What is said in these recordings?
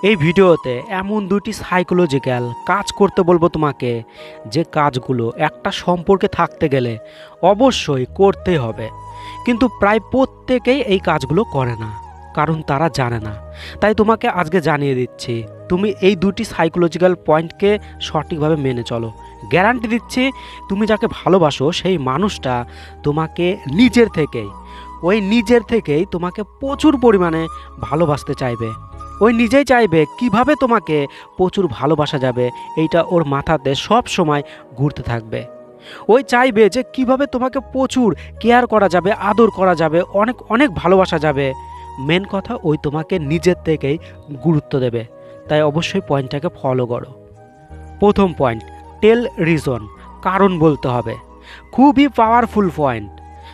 এই ভিডিওতে এমন দুটি সাইকোলজিক্যাল কাজ করতে বলবো তোমাকে, যে কাজগুলো একটা সম্পর্কে থাকতে গেলে অবশ্যই করতেই হবে। কিন্তু প্রায় প্রত্যেকেই এই কাজগুলো করে না, কারণ তারা জানে না। তাই তোমাকে আজকে জানিয়ে দিচ্ছি, তুমি এই দুটি সাইকোলজিক্যাল পয়েন্টকে সঠিকভাবে মেনে চলো। গ্যারান্টি দিচ্ছি, তুমি যাকে ভালোবাসো সেই মানুষটা তোমাকে নিজের থেকেই তোমাকে প্রচুর পরিমাণে ভালোবাসতে চাইবে। ওই নিজেই চাইবে কিভাবে তোমাকে প্রচুর ভালোবাসা যাবে, এইটা ওর মাথাতে সব সময় ঘুরতে থাকবে। ওই চাইবে যে কিভাবে তোমাকে প্রচুর কেয়ার করা যাবে, আদর করা যাবে, অনেক অনেক ভালোবাসা যাবে। মেন কথা, ওই তোমাকে নিজের থেকেই গুরুত্ব দেবে। তাই অবশ্যই পয়েন্টটাকে ফলো করো। প্রথম পয়েন্ট, টেল রিজন, কারণ বলতে হবে। খুবই পাওয়ারফুল পয়েন্ট।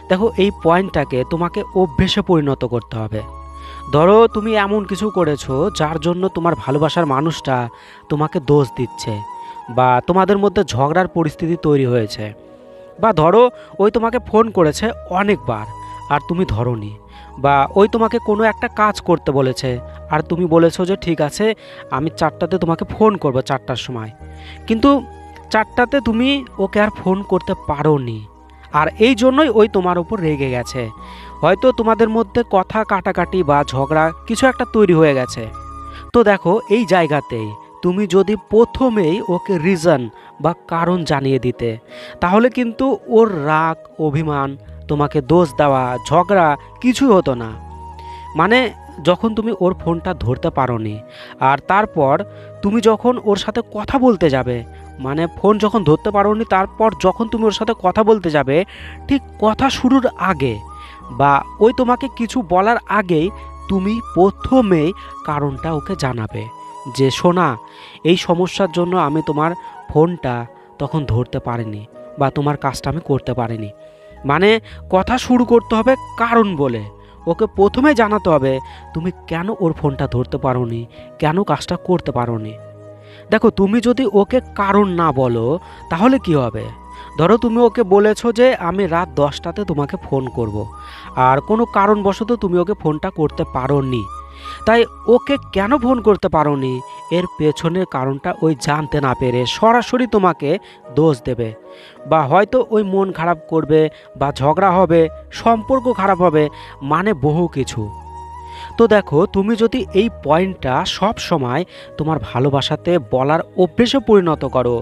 দেখো, এই পয়েন্টটাকে তোমাকে অভ্যেসে পরিণত করতে হবে। ধরো তুমি এমন কিছু করেছো যার জন্য তোমার ভালোবাসার মানুষটা তোমাকে দোষ দিচ্ছে, বা তোমাদের মধ্যে ঝগড়ার পরিস্থিতি তৈরি হয়েছে, বা ধরো ওই তোমাকে ফোন করেছে অনেকবার আর তুমি ধরোনি, বা ওই তোমাকে কোনো একটা কাজ করতে বলেছে আর তুমি বলেছো যে ঠিক আছে আমি 4টাতে তোমাকে ফোন করবো, 4টার সময়, কিন্তু 4টাতে তুমি ওকে আর ফোন করতে পারোনি। আর এই জন্যই ওই তোমার উপর রেগে গেছে। হয়তো তোমাদের মধ্যে কথা কাটাকাটি বা ঝগড়া কিছু একটা তৈরি হয়ে গেছে। তো দেখো, এই জায়গাতেই তুমি যদি প্রথমেই ওকে রিজন বা কারণ জানিয়ে দিতে, তাহলে কিন্তু ওর রাগ, অভিমান, তোমাকে দোষ দেওয়া, ঝগড়া কিছুই হতো না। মানে যখন তুমি ওর ফোনটা ধরতে পারোনি, আর তারপর তুমি যখন ওর সাথে কথা বলতে যাবে, মানে ফোন যখন ধরতে পারোনি, তারপর যখন তুমি ওর সাথে কথা বলতে যাবে, ঠিক কথা শুরুর আগে বা ওই তোমাকে কিছু বলার আগেই তুমি প্রথমেই কারণটা ওকে জানাবে যে শোনা, এই সমস্যার জন্য আমি তোমার ফোনটা তখন ধরতে পারিনি বা তোমার কাজটা আমি করতে পারিনি। মানে কথা শুরু করতে হবে কারণ বলে। ওকে প্রথমে জানাতে হবে তুমি কেন ওর ফোনটা ধরতে পারোনি, কেন কাজটা করতে পারোনি। দেখো, তুমি যদি ওকে কারণ না বলো তাহলে কি হবে? ধরো তুমি ওকে বলেছো যে আমি রাত 10টাতে তোমাকে ফোন করব, আর কোনো কারণবশত তুমি ওকে ফোনটা করতে পারোনি। তাই ওকে কেন ফোন করতে পারোনি, এর পেছনের কারণটা ওই জানতে না পেরে সরাসরি তোমাকে দোষ দেবে, বা হয়তো ওই মন খারাপ করবে, বা ঝগড়া হবে, সম্পর্ক খারাপ হবে, মানে বহু কিছু। তো দেখো, তুমি যদি এই পয়েন্টটা সব সময় তোমার ভালোবাসাতে বলার অভ্যেসে পরিণত করো,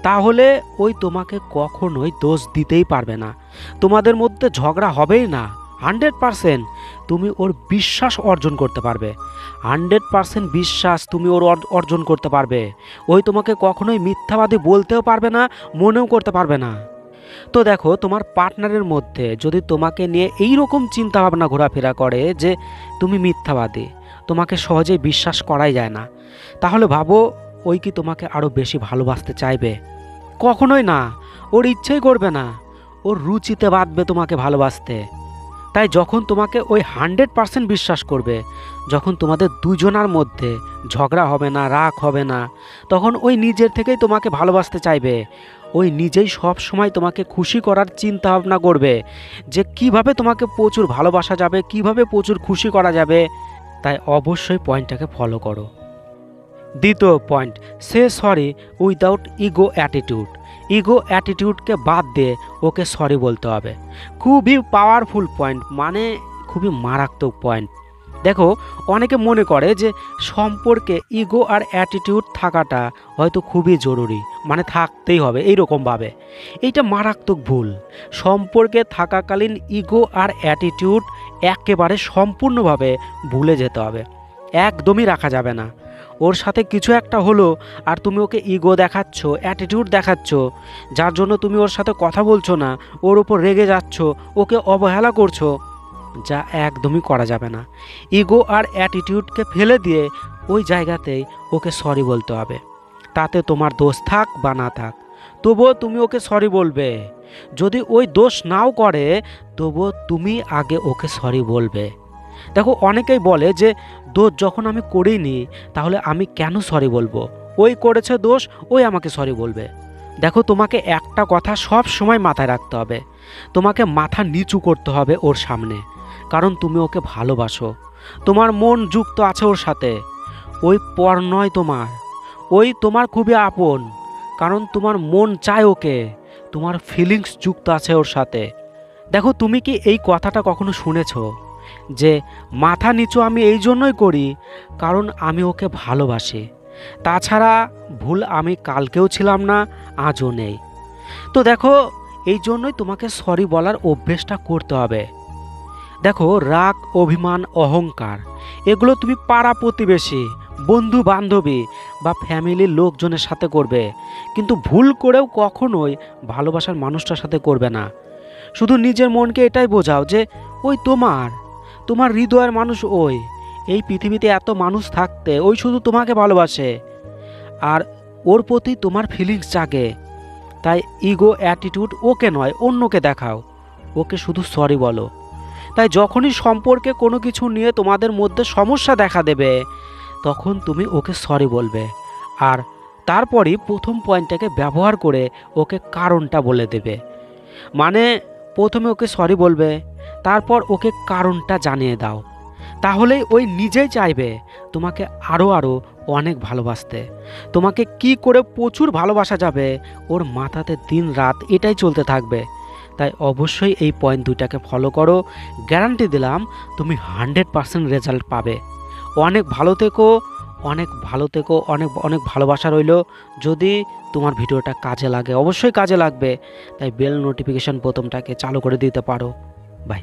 তাহলে ওই তোমাকে কখনোই দোষ দিতেই পারবে না। তোমাদের মধ্যে ঝগড়া হবেই না। 100% তুমি ওর বিশ্বাস অর্জন করতে পারবে। 100% বিশ্বাস তুমি ওর অর্জন করতে পারবে। ওই তোমাকে কখনোই মিথ্যাবাদী বলতেও পারবে না, মনেও করতে পারবে না। তো দেখো, তোমার পার্টনারের মধ্যে যদি তোমাকে নিয়ে এই রকম চিন্তাভাবনা ঘোরাফেরা করে যে তুমি মিথ্যাবাদী, তোমাকে সহজেই বিশ্বাস করাই যায় না, তাহলে ভাবো ওই কি তোমাকে আরও বেশি ভালোবাসতে চাইবে? কখনোই না। ওর ইচ্ছেই করবে না, ওর রুচিতে বাঁধবে তোমাকে ভালোবাসতে। তাই যখন তোমাকে ওই 100% বিশ্বাস করবে, যখন তোমাদের দুজনার মধ্যে ঝগড়া হবে না, রাগ হবে না, তখন ওই নিজের থেকেই তোমাকে ভালোবাসতে চাইবে। ওই নিজেই সব সময় তোমাকে খুশি করার চিন্তা ভাবনা করবে যে কিভাবে তোমাকে প্রচুর ভালোবাসা যাবে, কিভাবে প্রচুর খুশি করা যাবে। তাই অবশ্যই পয়েন্টটাকে ফলো করো। দ্বিতীয় পয়েন্ট, say sorry without ego attitude. ইগো অ্যাটিটিউডকে বাদ দিয়ে ওকে সরি বলতে হবে। খুবই পাওয়ারফুল পয়েন্ট, মানে খুবই মারাত্মক পয়েন্ট। দেখো, অনেকে মনে করে যে সম্পর্কে ইগো আর অ্যাটিটিউড থাকাটা হয়তো খুবই জরুরি, মানে থাকতেই হবে এইরকমভাবে। এইটা মারাত্মক ভুল। সম্পর্কে থাকাকালীন ইগো আর অ্যাটিটিউড একেবারে সম্পূর্ণভাবে ভুলে যেতে হবে, একদমই রাখা যাবে না। ওর সাথে কিছু একটা হলো আর তুমি ওকে ইগো দেখাচ্ছ, অ্যাটিটিউড দেখাচ্ছ, যার জন্য তুমি ওর সাথে কথা বলছো না, ওর উপর রেগে যাচ্ছ, ওকে অবহেলা করছো, যা একদমই করা যাবে না। ইগো আর অ্যাটিটিউডকে ফেলে দিয়ে ওই জায়গাতেই ওকে সরি বলতে হবে। তাতে তোমার দোষ থাক বা না থাক, তবুও তুমি ওকে সরি বলবে। যদি ওই দোষ নাও করে, তবুও তুমি আগে ওকে সরি বলবে। দেখো, অনেকেই বলে যে দোষ যখন আমি করিনি তাহলে আমি কেন সরি বলবো, ওই করেছে দোষ, ওই আমাকে সরি বলবে। দেখো, তোমাকে একটা কথা সব সময় মাথায় রাখতে হবে, তোমাকে মাথা নিচু করতে হবে ওর সামনে, কারণ তুমি ওকে ভালোবাসো, তোমার মন যুক্ত আছে ওর সাথে। ওই পর নয় তোমার, ওই তোমার খুবই আপন, কারণ তোমার মন চায় ওকে, তোমার ফিলিংস যুক্ত আছে ওর সাথে। দেখো, তুমি কি এই কথাটা কখনো শুনেছো যে মাথা নিচু আমি এই জন্যই করি কারণ আমি ওকে ভালোবাসি, তাছাড়া ভুল আমি কালকেও ছিলাম না, আজও নেই। তো দেখো, এই জন্যই তোমাকে সরি বলার অভ্যেসটা করতে হবে। দেখো, রাগ, অভিমান, অহংকার এগুলো তুমি পাড়া প্রতিবেশী, বন্ধু বান্ধবী বা ফ্যামিলির লোকজনের সাথে করবে, কিন্তু ভুল করেও কখনোই ভালোবাসার মানুষটার সাথে করবে না। শুধু নিজের মনকে এটাই বোঝাও যে ওই তোমার, তোমার হৃদয়ের মানুষ ওই। এই পৃথিবীতে এত মানুষ থাকতে ওই শুধু তোমাকে ভালোবাসে, আর ওর প্রতি তোমার ফিলিংস জাগে। তাই ইগো অ্যাটিটিউড ওকে নয়, অন্যকে দেখাও, ওকে শুধু সরি বলো। তাই যখনই সম্পর্কে কোনো কিছু নিয়ে তোমাদের মধ্যে সমস্যা দেখা দেবে, তখন তুমি ওকে সরি বলবে, আর তারপরই প্রথম পয়েন্টটাকে ব্যবহার করে ওকে কারণটা বলে দেবে। মানে প্রথমে ওকে সরি বলবে, তারপর ওকে কারণটা জানিয়ে দাও। তাহলেই ওই নিজেই চাইবে তোমাকে আরও আরও অনেক ভালোবাসতে। তোমাকে কি করে প্রচুর ভালোবাসা যাবে ওর মাথাতে দিন রাত এটাই চলতে থাকবে। তাই অবশ্যই এই পয়েন্ট দুইটাকে ফলো করো, গ্যারান্টি দিলাম তুমি 100% রেজাল্ট পাবে। অনেক ভালো থেকো, অনেক ভালো থেকো, অনেক অনেক ভালোবাসা রইল। যদি তোমার ভিডিওটা কাজে লাগে, অবশ্যই কাজে লাগবে, তাই বেল নোটিফিকেশন বোতামটাকে চালু করে দিতে পারো। বাই।